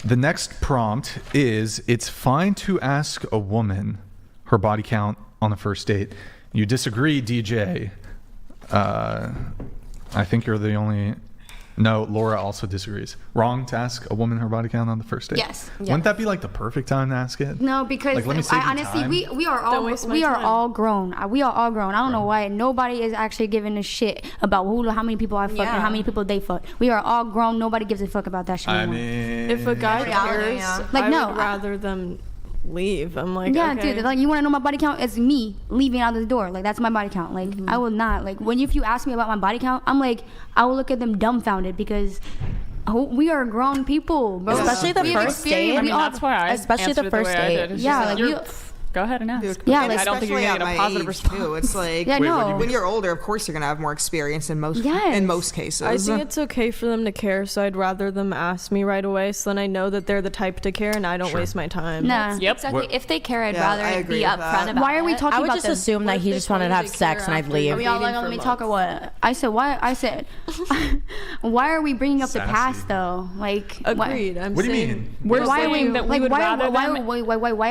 The next prompt is, it's fine to ask a woman her body count on the first date. You disagree, DJ. I think you're the only... No, Laura also disagrees. Wrong to ask a woman her body count on the first date? Yes. Wouldn't that be like the perfect time to ask it? No, because Like, let me save you honestly, time. we are all grown. We are all grown. I don't know why nobody is actually giving a shit about how many people I fuck and how many people they fuck. We are all grown. Nobody gives a fuck about that shit I anymore. mean... If a guy cares, I would rather them leave. I'm like, okay. Dude, like, you want to know my body count? It's me leaving out of the door. Like, that's my body count. Like, I will not. Like, if you ask me about my body count, I'm like, I will look at them dumbfounded because we are grown people, bro. Especially the first date. I mean, that's why I especially the first date. Yeah, like go ahead and ask. Yeah, like, like, I don't think you're gonna get a positive response. Too. It's like when you're older, of course you're gonna have more experience in most cases. I think it's okay for them to care, so I'd rather them ask me right away, so then I know that they're the type to care, and I don't waste my time. Nah. Yep. Exactly. If they care, I'd rather be upfront about it. Why are we talking I would about just this? assume that he just wanted to have sex and I'd leave. Are we all like, let me talk or what? I said, why are we bringing up the past though? Like, agreed. What do you mean? Why are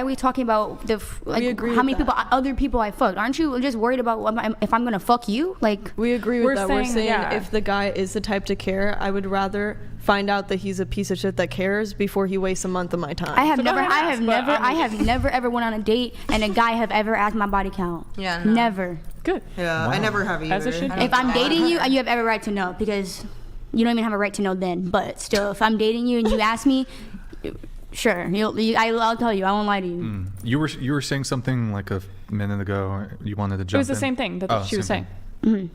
we talking about how many other people I fucked? Aren't you just worried about if I'm gonna fuck you? Like, we agree with that. We're saying if the guy is the type to care, I would rather find out that he's a piece of shit that cares before he wastes a month of my time. I have never ever went on a date and a guy have ever asked my body count. Yeah, no. Never. Good. Yeah, I never have either. If I'm dating you, you have every right to know because you don't even have a right to know then. But still, if I'm dating you and you ask me, sure, I'll tell you. I won't lie to you. You were saying something like a minute ago. You wanted to jump in. It was the same thing that she was saying.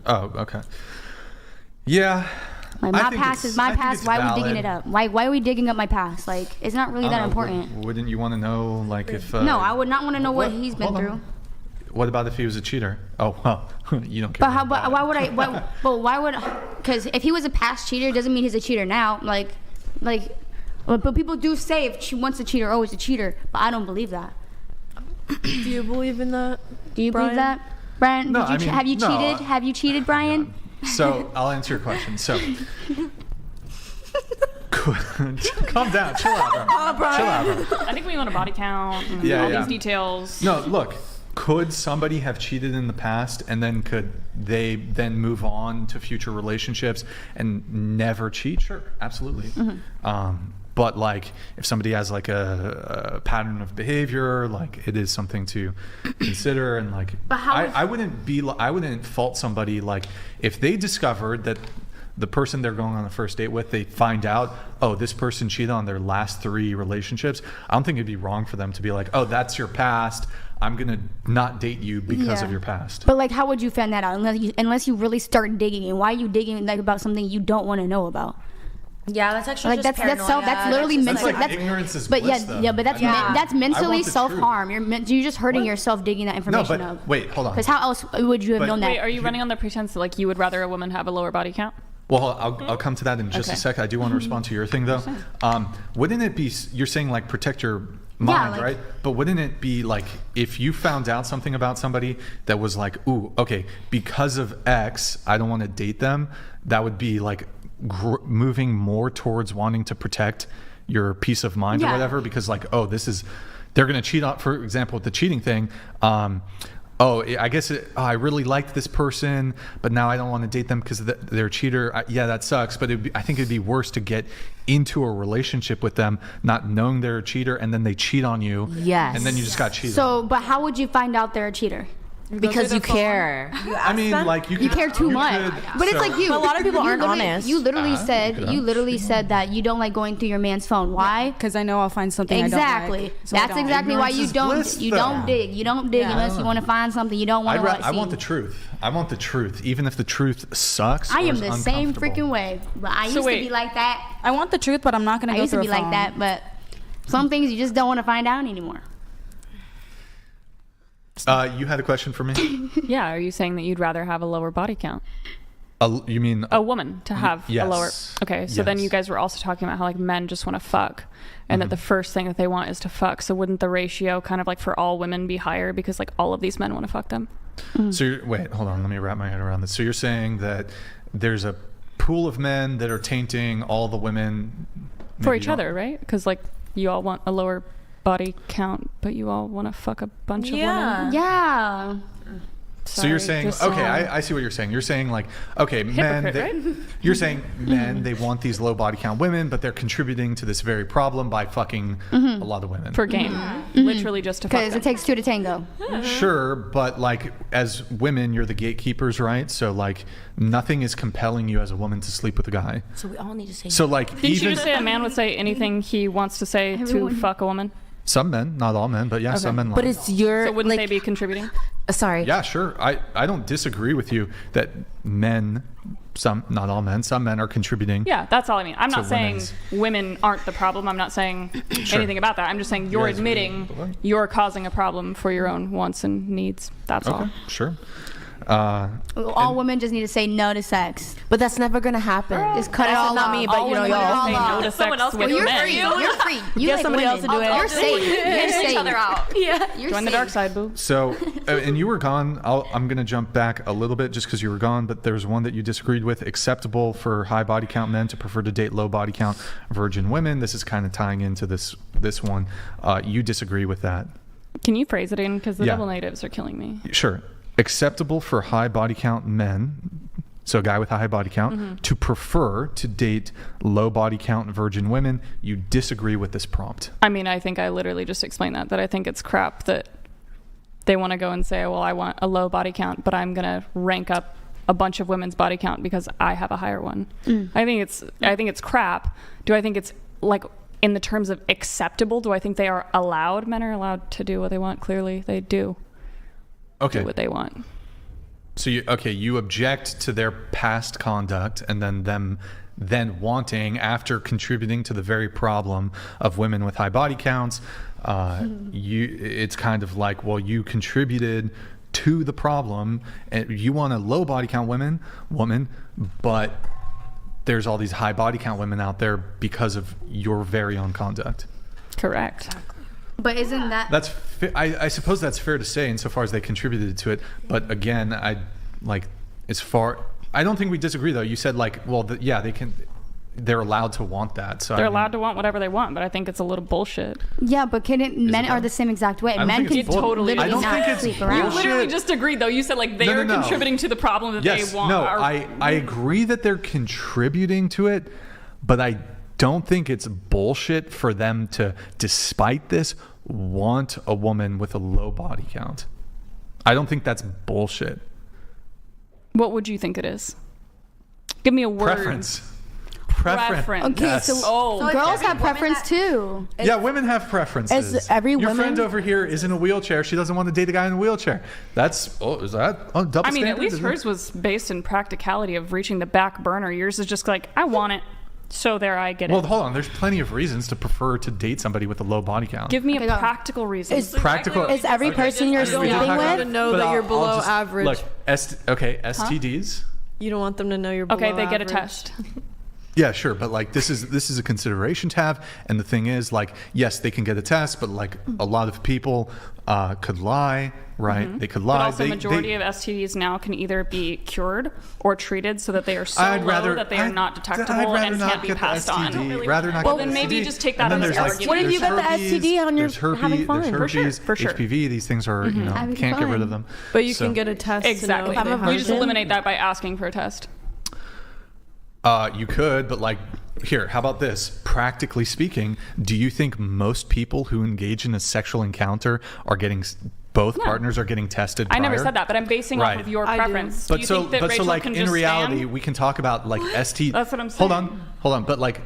Oh, okay. Yeah. Like, my past is my past. Why are we digging it up? Why are we digging up my past? Like, it's not really that important. Wouldn't you want to know, like, if... no, I would not want to know what he's been through. What about if he was a cheater? Oh, well, you don't care. But why would I... why would... Because if he was a past cheater, it doesn't mean he's a cheater now. But people do say if she wants a cheater, always a cheater. But I don't believe that. Do you believe in that? Do you believe that, Brian? No, have you cheated? Have you cheated, Brian? So I'll answer your question. So calm down, chill out, bro. Chill out, bro. I think we want a body count. And all these details. No, look. Could somebody have cheated in the past and then could they then move on to future relationships and never cheat? Sure, absolutely. But like if somebody has like a pattern of behavior, like it is something to consider. And like I wouldn't fault somebody like if they discovered that the person they're going on the first date with, they find out, oh, this person cheated on their last 3 relationships. I don't think it'd be wrong for them to be like, oh, that's your past. I'm gonna not date you because of your past. But like, how would you find that out unless you really start digging? And why are you digging like about something you don't want to know about? Yeah, that's actually like just that's literally mental. Like ignorance is bliss, but that's mentally self-harm. You're just hurting yourself digging that information up. No, but wait, hold on. Because how else would you have known that? Wait, are you running on the pretense that like you would rather a woman have a lower body count? Well, I'll come to that in just a second. I do want to respond to your thing though. Wouldn't it be, you're saying like protect your mind, right? But wouldn't it be like if you found out something about somebody that was like, ooh, okay, because of X, I don't want to date them, that would be like moving more towards wanting to protect your peace of mind or whatever, because like, oh, they're going to cheat on, for example, with the cheating thing. I guess I really liked this person, but now I don't want to date them because they're a cheater. Yeah, that sucks. But I think it'd be worse to get into a relationship with them, not knowing they're a cheater, and then they cheat on you. Yes. And then you just got cheated. So, but how would you find out they're a cheater? Because you care. I mean, like you care too much. But it's like you. But a lot of people aren't honest. You literally said that you don't like going through your man's phone. Why? Because I know I'll find something exactly. I don't like. So That's exactly why you don't dig. You don't dig unless you want to find something you don't want to see. I want the truth. I want the truth, even if the truth sucks. I am the same freaking way. But I used to be like that. I want the truth, but I'm not going to go through a phone. I used to be like that, but some things you just don't want to find out anymore. You had a question for me? Yeah, are you saying that you'd rather have a lower body count? You mean a woman to have a lower? Okay, so then you guys were also talking about how like men just want to fuck, and that the first thing that they want is to fuck. So wouldn't the ratio kind of like for all women be higher because like all of these men want to fuck them? So wait, hold on, let me wrap my head around this. So you're saying that there's a pool of men that are tainting all the women for each other, right? Because like you all want a lower body count, but you all want to fuck a bunch of women. Yeah. So you're saying, okay, I see what you're saying. You're saying like, okay, men, right? You're saying men, they want these low body count women, but they're contributing to this very problem by fucking a lot of women. For gain. Literally just to fuck them. Because it takes two to tango. Sure, but like as women, you're the gatekeepers, right? So like nothing is compelling you as a woman to sleep with a guy. So we all need to say. So like Didn't you just say a man would say anything he wants to say to fuck a woman? Some men, not all men, but yeah, some men. But it's your. So wouldn't they be contributing? Sorry. Yeah, sure. I don't disagree with you that men, some, not all men, some men are contributing. Yeah, that's all I mean. I'm not saying women aren't the problem. I'm not saying anything about that. I'm just saying you're admitting you're causing a problem for your own wants and needs. That's all. Sure. All women just need to say no to sex. But that's never gonna happen. Just cut it all not off. me, but you know, y'all say no to sex with You're men. free. You're free. You Get like somebody women. else to do it. You're safe. You're safe. each other out. Yeah. You're Join the safe. dark side, boo. So, and you were gone. I'm going to jump back a little bit just because you were gone, but there's one that you disagreed with. Acceptable for high body count men to prefer to date low body count virgin women. This is kind of tying into this one. You disagree with that. Can you phrase it in? Because the double negatives are killing me. Sure. Acceptable for high body count men, so a guy with a high body count, to prefer to date low body count virgin women. You disagree with this prompt. I mean, I think I literally just explained that I think it's crap that they want to go and say, well, I want a low body count, but I'm going to rank up a bunch of women's body count because I have a higher one. I think it's crap. Do I think it's like in the terms of acceptable? Do I think they are allowed? Men are allowed to do what they want. Clearly they do. Okay. Do what they want. So you object to their past conduct and then them wanting, after contributing to the very problem of women with high body counts, it's kind of like, well, you contributed to the problem and you want a low body count woman, but there's all these high body count women out there because of your very own conduct. Correct. But isn't that... I suppose that's fair to say insofar as they contributed to it. But again, I don't think we disagree though. You said like, well, they're allowed to want that. So they're allowed to want whatever they want, but I think it's a little bullshit. Yeah, but men are the same exact way. Men can totally. literally not sleep around. You literally just agreed though. You said like they are contributing to the problem that they want. No, I agree that they're contributing to it, but I don't think it's bullshit for them to, despite this, want a woman with a low body count. I don't think that's bullshit. What would you think it is? Give me a word. Preference. Okay, yes. so girls have preference too. Yeah, women have preferences. Your friend over here is in a wheelchair. She doesn't want to date a guy in a wheelchair. Is that double I mean, standard? at least hers was based in practicality of reaching the back burner. Yours is just like, I want it. So there, I get it. Well, hold on. There's plenty of reasons to prefer to date somebody with a low body count. Give me a practical reason. Is every person you're sleeping with to know that you're below average? Look, STDs. You don't want them to know you're below average. Okay, they get a test. Yeah, sure, but like this is a consideration to have, and the thing is, like, yes, they can get a test, but like a lot of people could lie, right? Mm-hmm. They could lie. But also, majority of STDs now can either be cured or treated so that they are so low that they are not detectable and can't be passed on. Rather not. Well, then maybe just take that as an argument. What if you got the STD on your having fun? There's herpes, for sure. HPV. These things are can't get rid of them. But you can get a test. Exactly. We just eliminate that by asking for a test. You could, but like, here, how about this? Practically speaking, do you think most people who engage in a sexual encounter are getting partners are getting tested prior? I never said that, but I'm basing off of your preference. But so like in reality, we can talk about like STD. That's what I'm saying. Hold on, but like,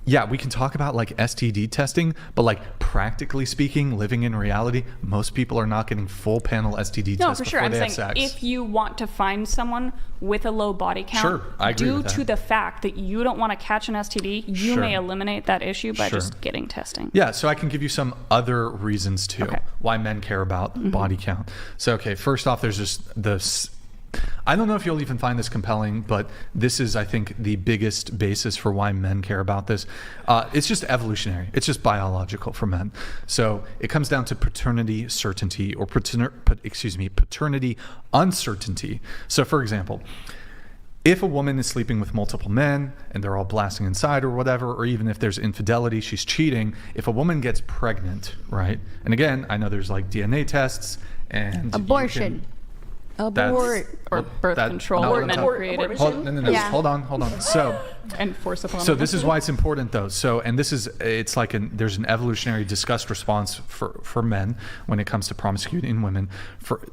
yeah, we can talk about like STD testing, but like practically speaking, living in reality, most people are not getting full panel STD tests for sure. before I'm they have saying sex. if you want to find someone with a low body count, sure, I agree due with that. to the fact that you don't want to catch an STD, you may eliminate that issue by just getting testing. Yeah, so I can give you some other reasons too why men care about body count. So first off, there's just this. I don't know if you'll even find this compelling, but this is, I think, the biggest basis for why men care about this. It's just evolutionary. It's just biological for men. So it comes down to paternity certainty or paternity uncertainty. So, for example, if a woman is sleeping with multiple men and they're all blasting inside or whatever, or even if there's infidelity, she's cheating. If a woman gets pregnant, right? And again, I know there's like DNA tests and abortion. Abort or birth control. No, hold on. So and force upon. So this is why it's important, though. So, and this is, it's like there's an evolutionary disgust response for men when it comes to promiscuity in women.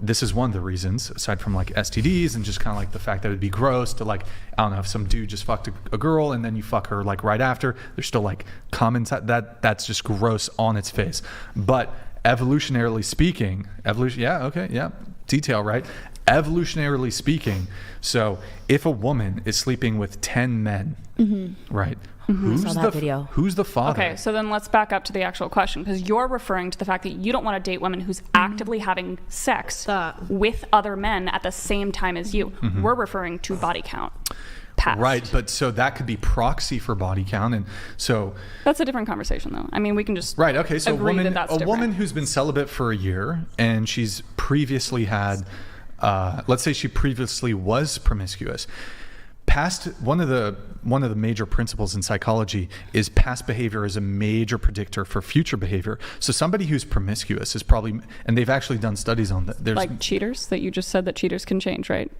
This is one of the reasons, aside from like STDs and just kind of like the fact that it'd be gross to like, I don't know, if some dude just fucked a girl and then you fuck her like right after, there's still like comments that's just gross on its face. But evolutionarily speaking, detail, right? Evolutionarily speaking, so if a woman is sleeping with 10 men, right? Who's the father? Okay, so then let's back up to the actual question, because you're referring to the fact that you don't want to date women who's actively having sex with other men at the same time as you. We're referring to body count. Past. Right, but so that could be proxy for body count, and so that's a different conversation, though. I mean, we can just okay. So agree a woman who's been celibate for a year and she's previously had, let's say she previously was promiscuous. One of the major principles in psychology is past behavior is a major predictor for future behavior. So somebody who's promiscuous is probably, and they've actually done studies on that. There's like cheaters that you just said that cheaters can change, right?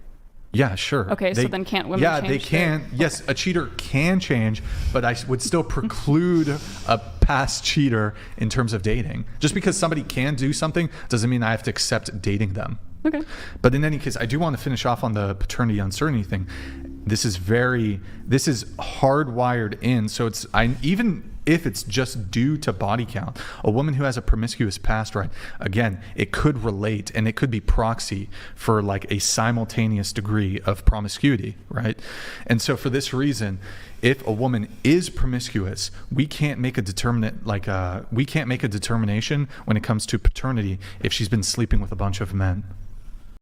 Yeah, sure. Okay, so then can't women change? Yeah, they can. Yes, a cheater can change, but I would still preclude a past cheater in terms of dating. Just because somebody can do something doesn't mean I have to accept dating them. Okay. But in any case, I do want to finish off on the paternity uncertainty thing. This is hardwired in. So even if it's just due to body count, a woman who has a promiscuous past, right, again, it could relate and it could be proxy for like a simultaneous degree of promiscuity, right? And so for this reason, if a woman is promiscuous, we can't make a determination when it comes to paternity if she's been sleeping with a bunch of men.